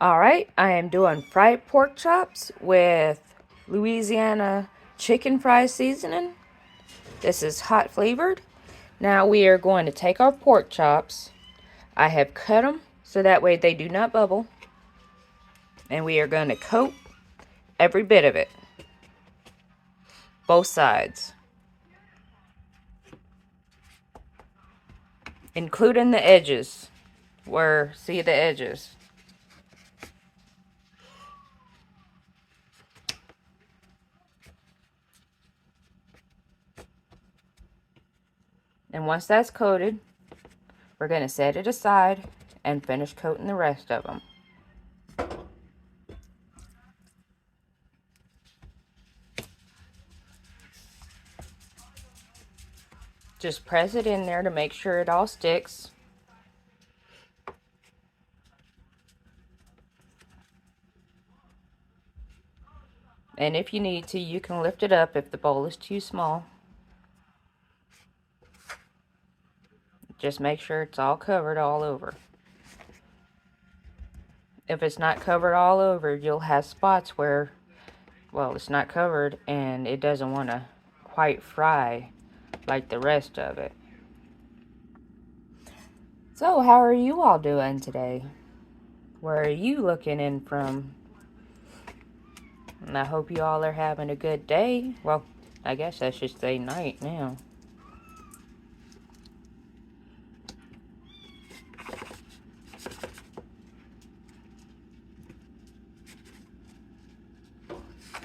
Alright, I am doing fried pork chops with Louisiana chicken fry seasoning. This is hot flavored. Now we are going to take our pork chops. I have cut them so that way they do not bubble. And we are going to coat every bit of it. Both sides. Including the edges. See the edges. And once that's coated, we're going to set it aside and finish coating the rest of them. Just press it in there to make sure it all sticks. And if you need to, you can lift it up if the bowl is too small. Just make sure it's all covered all over. If it's not covered all over, you'll have spots where, well, it's not covered and it doesn't want to quite fry like the rest of it. So, how are you all doing today? Where are you looking in from? And I hope you all are having a good day. Well, I guess I should say night now.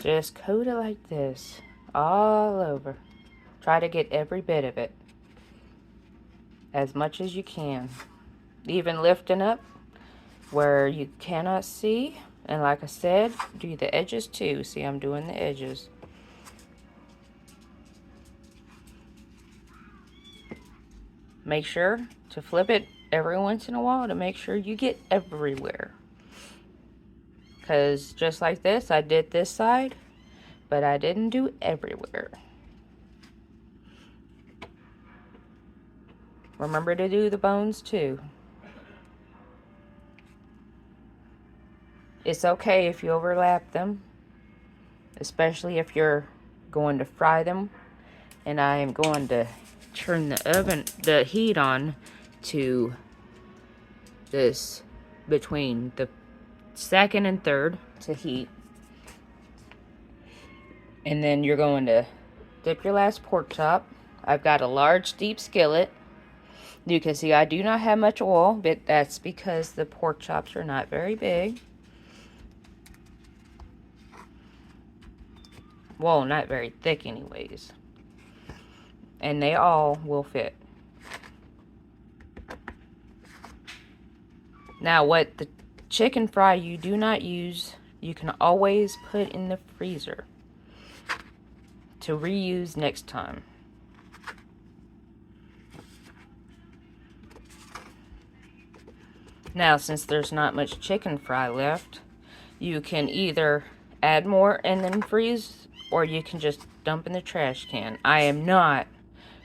Just coat it like this, all over. Try to get every bit of it, as much as you can. Even lifting up where you cannot see. And like I said, do the edges too. See, I'm doing the edges. Make sure to flip it every once in a while to make sure you get everywhere. Because just like this, I did this side, but I didn't do everywhere. Remember to do the bones too. It's okay if you overlap them, especially if you're going to fry them. And I am going to turn the heat on to this between the second and third to heat. And then you're going to dip your last pork chop. I've got a large deep skillet. You can see I do not have much oil, but that's because the pork chops are not very big. Well, not very thick anyways. And they all will fit. Now, what the chicken fry you do not use, you can always put in the freezer to reuse next time. Now, since there's not much chicken fry left, you can either add more and then freeze, or you can just dump in the trash can. I am not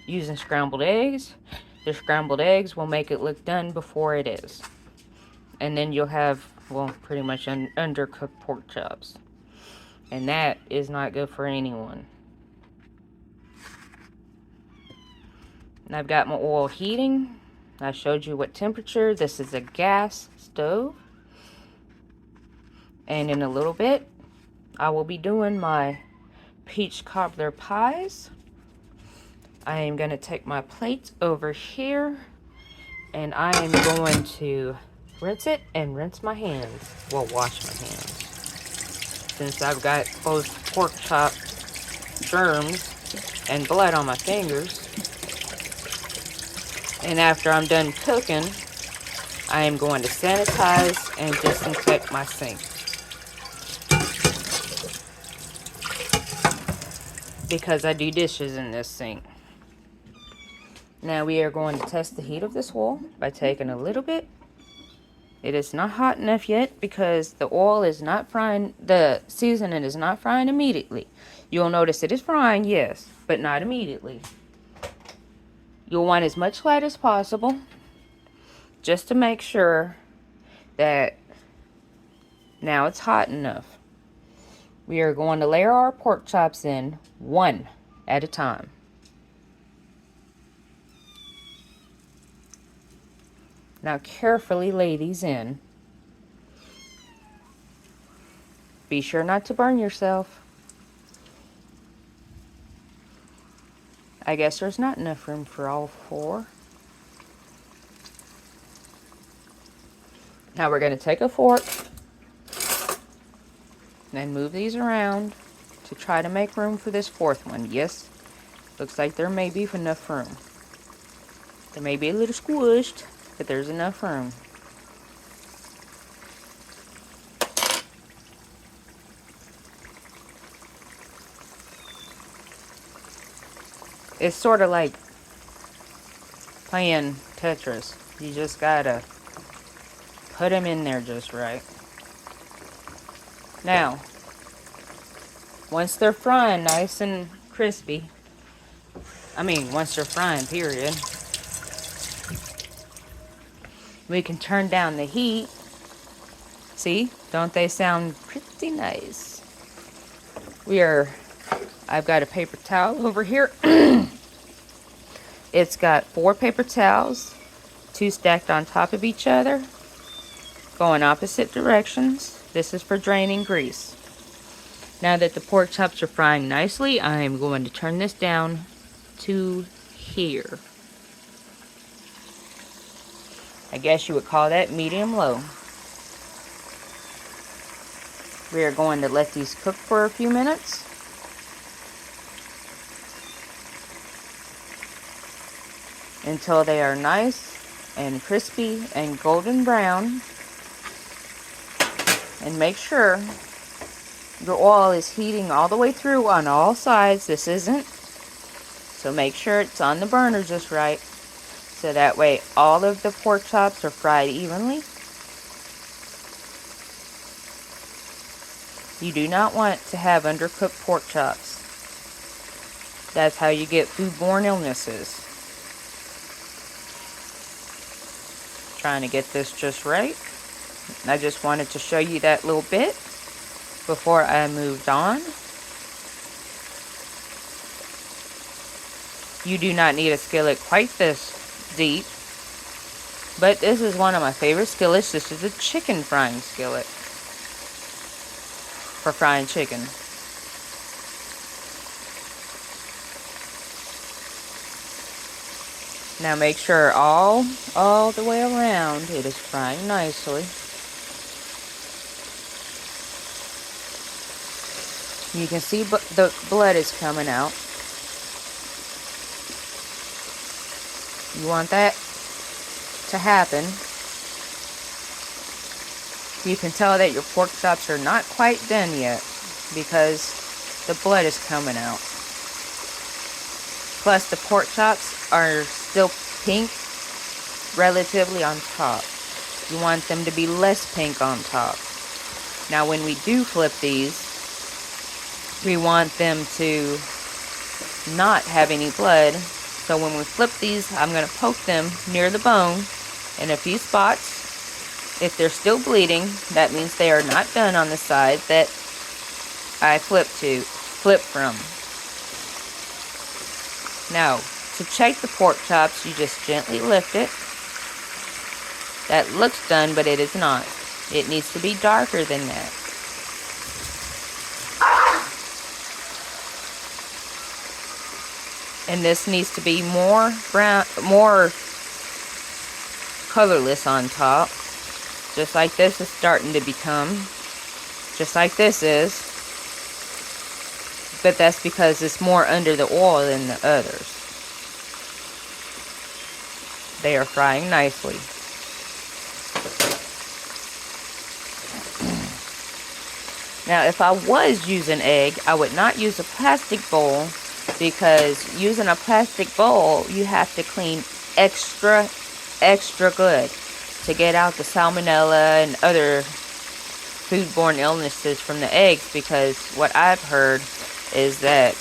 using scrambled eggs. The scrambled eggs will make it look done before it is. And then you'll have, well, pretty much undercooked pork chops. And that is not good for anyone. And I've got my oil heating. I showed you what temperature. This is a gas stove. And in a little bit, I will be doing my peach cobbler pies. I am going to take my plate over here. And I am going to rinse it and rinse my hands. Well, wash my hands. Since I've got closed pork chop germs and blood on my fingers. And after I'm done cooking, I am going to sanitize and disinfect my sink. Because I do dishes in this sink. Now we are going to test the heat of this oil by taking a little bit. It is not hot enough yet because the oil is not frying, the seasoning is not frying immediately. You'll notice it is frying, yes, but not immediately. You'll want as much light as possible just to make sure that Now it's hot enough. We are going to layer our pork chops in one at a time. Now carefully lay these in. Be sure not to burn yourself. I guess there's not enough room for all four. Now we're going to take a fork and move these around to try to make room for this fourth one. Yes, looks like there may be enough room. They may be a little squished, but there's enough room. It's sort of like playing Tetris. You just gotta put them in there just right. Now, once they're frying nice and crispy, once they're frying, period, we can turn down the heat. See, don't they sound pretty nice? I've got a paper towel over here. It's got 4 paper towels, 2 stacked on top of each other, going opposite directions. This is for draining grease. Now that the pork chops are frying nicely, I am going to turn this down to here. I guess you would call that medium-low. We are going to let these cook for a few minutes. Until they are nice and crispy and golden brown. And make sure your oil is heating all the way through on all sides. This isn't. So make sure it's on the burner just right. So that way all of the pork chops are fried evenly. You do not want to have undercooked pork chops. That's how you get foodborne illnesses. Trying to get this just right. I just wanted to show you that little bit before I moved on. You do not need a skillet quite this deep, but this is one of my favorite skillets. This is a chicken frying skillet for frying chicken. Now make sure all the way around it is frying nicely. You can see the blood is coming out. You want that to happen. You can tell that your pork chops are not quite done yet because the blood is coming out. Plus the pork chops are still pink relatively on top. You want them to be less pink on top. Now when we do flip these, we want them to not have any blood. So when we flip these, I'm going to poke them near the bone in a few spots. If they're still bleeding, that means they are not done on the side that I flip from. Now, to check the pork chops, you just gently lift it. That looks done, but it is not. It needs to be darker than that. And this needs to be more brown, more colorless on top. Just like this is starting to become. Just like this is. But that's because it's more under the oil than the others. They are frying nicely. Now, if I was using egg, I would not use a plastic bowl, because using a plastic bowl, you have to clean extra good to get out the salmonella and other foodborne illnesses from the eggs, because what I've heard is that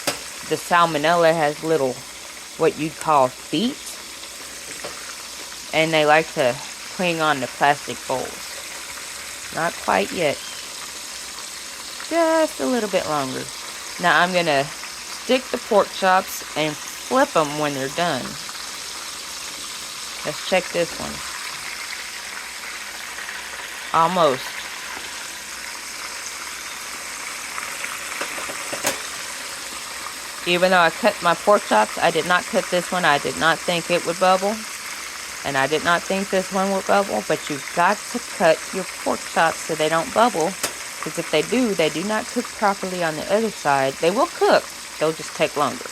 the salmonella has little, what you'd call feet, and they like to cling on to plastic bowls. Not quite yet. just a little bit longer. Now I'm going to stick the pork chops and flip them when they're done. Let's check this one. Almost. Even though I cut my pork chops, I did not cut this one. I did not think it would bubble. And I did not think this one would bubble. But you've got to cut your pork chops so they don't bubble. Because if they do not cook properly on the other side. They will cook. They'll just take longer.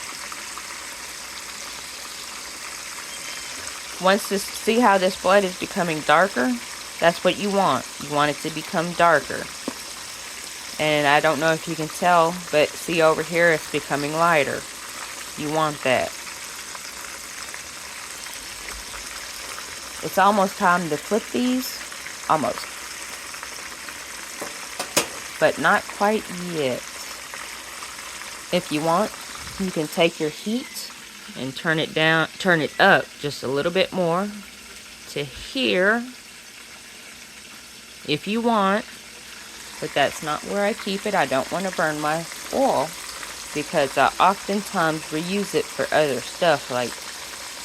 Once this, see how this blood is becoming darker? That's what you want. You want it to become darker. And I don't know if you can tell, but see over here, it's becoming lighter. You want that. It's almost time to flip these. Almost. But not quite yet. If you want, you can take your heat and turn it down, turn it up just a little bit more to here if you want. But that's not where I keep it. I don't want to burn my oil because I oftentimes reuse it for other stuff like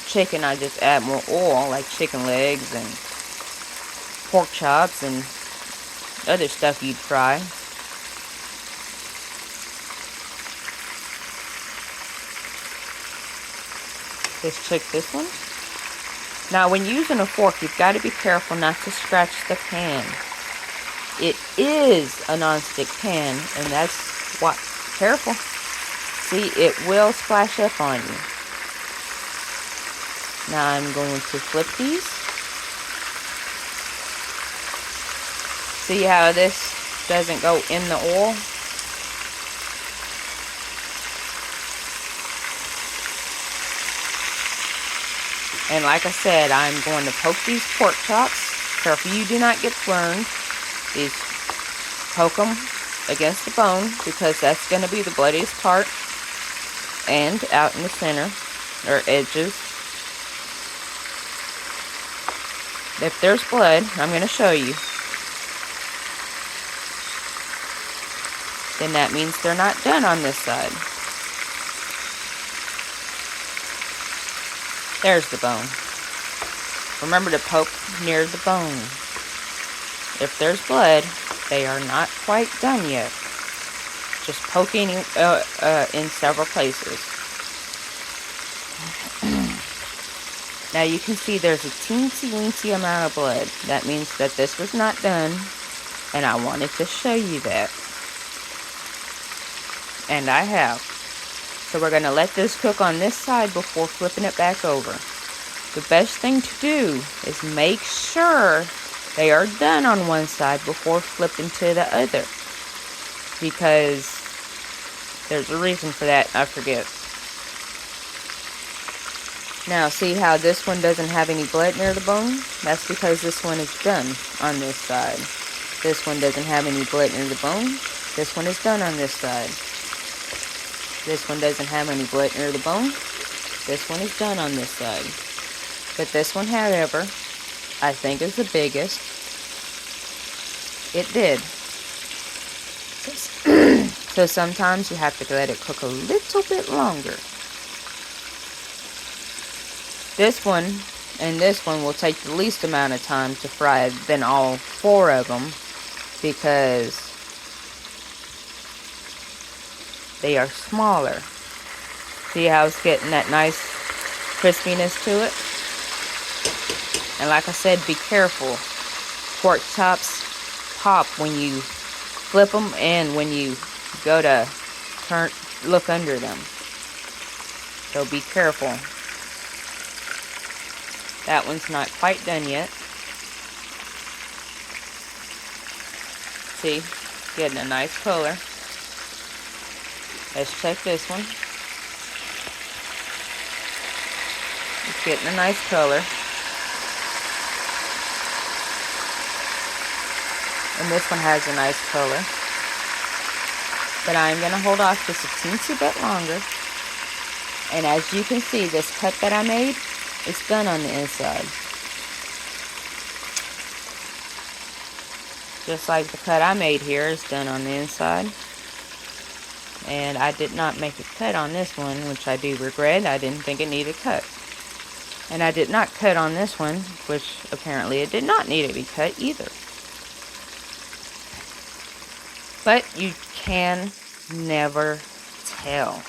chicken. I just add more oil like chicken legs and pork chops and other stuff you'd fry. Just check this one. Now when using a fork, you've got to be careful not to scratch the pan. It is a non-stick pan, and that's what, careful. See, it will splash up on you. Now I'm going to flip these. See how this doesn't go in the oil? And like I said, I'm going to poke these pork chops. Careful you do not get burned. These, poke them against the bone because that's going to be the bloodiest part. And out in the center, or edges. If there's blood, I'm going to show you. Then that means they're not done on this side. There's the bone. Remember to poke near the bone. If there's blood, they are not quite done yet. Just poking in several places. Now you can see there's a teensy-weensy amount of blood. That means that this was not done, and I wanted to show you that. And I have. So we're going to let this cook on this side before flipping it back over. The best thing to do is make sure they are done on one side before flipping to the other. Because there's a reason for that, I forget. Now see how this one doesn't have any blood near the bone? That's because this one is done on this side. This one doesn't have any blood near the bone. This one is done on this side. This one doesn't have any blood near the bone. This one is done on this side. But this one, however, I think is the biggest. It did. So sometimes you have to let it cook a little bit longer. This one and this one will take the least amount of time to fry than all four of them because they are smaller. See how it's getting that nice crispiness to it? And like I said, be careful. Pork chops pop when you flip them and when you go to look under them. So be careful. That one's not quite done yet. See, getting a nice color. Let's check this one. It's getting a nice color. And this one has a nice color. But I'm going to hold off just a teensy bit longer. And as you can see, this cut that I made is done on the inside. Just like the cut I made here is done on the inside. And I did not make a cut on this one, which I do regret. I didn't think it needed cut. And I did not cut on this one, which apparently it did not need to be cut either. But you can never tell.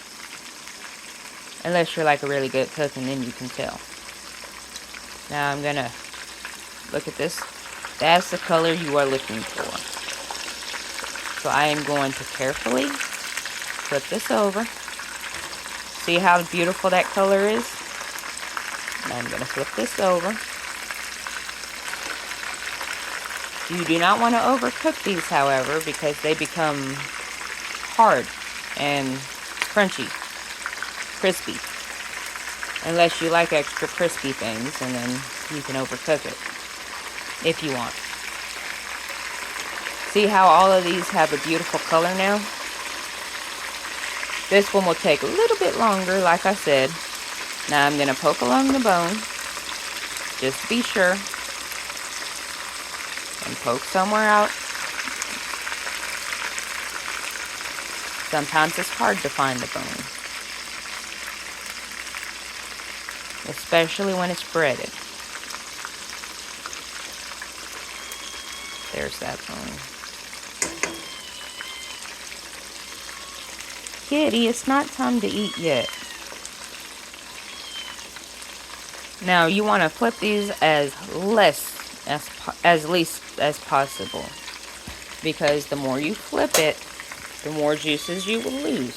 Unless you're like a really good cook, and then you can tell. Now I'm gonna look at this. That's the color you are looking for. So I am going to carefully flip this over. See how beautiful that color is? Now I'm going to flip this over. You do not want to overcook these, however, because they become hard and crunchy, crispy. Unless you like extra crispy things, and then you can overcook it if you want. See how all of these have a beautiful color now? This one will take a little bit longer, like I said. Now I'm going to poke along the bone, just to be sure. And poke somewhere out. Sometimes it's hard to find the bone. Especially when it's breaded. There's that bone. Kitty, it's not time to eat yet. Now you want to flip these as least as possible, because the more you flip it, the more juices you will lose.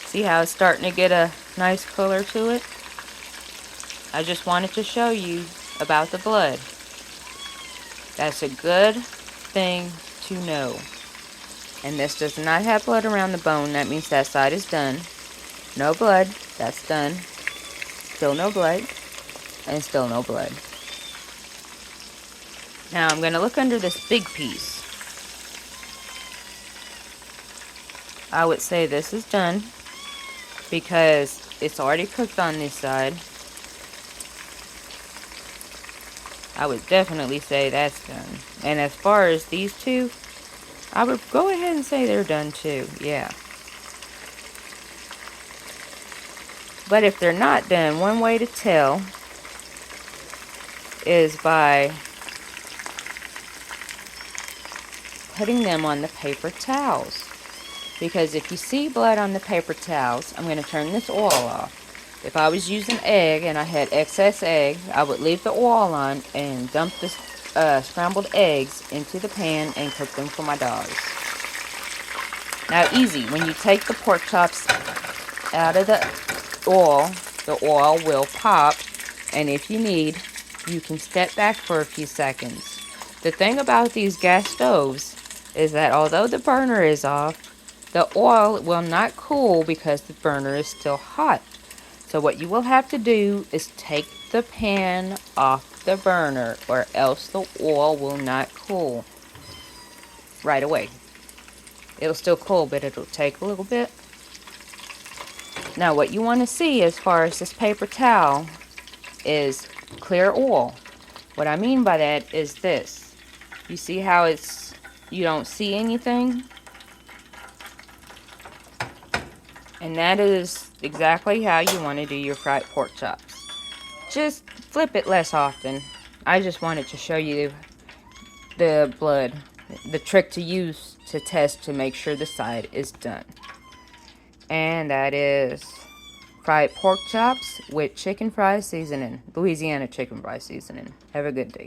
See how it's starting to get a nice color to it? I just wanted to show you about the blood. That's a good thing to know. And this does not have blood around the bone. That means that side is done. No blood. That's done. Still no blood. And still no blood. Now I'm going to look under this big piece. I would say this is done, because it's already cooked on this side. I would definitely say that's done. And as far as these two, I would go ahead and say they're done too. Yeah. But if they're not done, one way to tell is by putting them on the paper towels. Because if you see blood on the paper towels, I'm going to turn this oil off. If I was using egg and I had excess egg, I would leave the oil on and dump the scrambled eggs into the pan and cook them for my dogs. Now easy, when you take the pork chops out of the oil will pop, and if you need, you can step back for a few seconds. The thing about these gas stoves is that although the burner is off, the oil will not cool because the burner is still hot. So what you will have to do is take the pan off the burner, or else the oil will not cool right away. It'll still cool, but it'll take a little bit. Now what you want to see as far as this paper towel is clear oil. What I mean by that is this. You see how you don't see anything? And that is exactly how you want to do your fried pork chops. Just flip it less often. I just wanted to show you the blood, the trick to use to test to make sure the side is done. And that is fried pork chops with chicken fry seasoning, Louisiana chicken fry seasoning. Have a good day.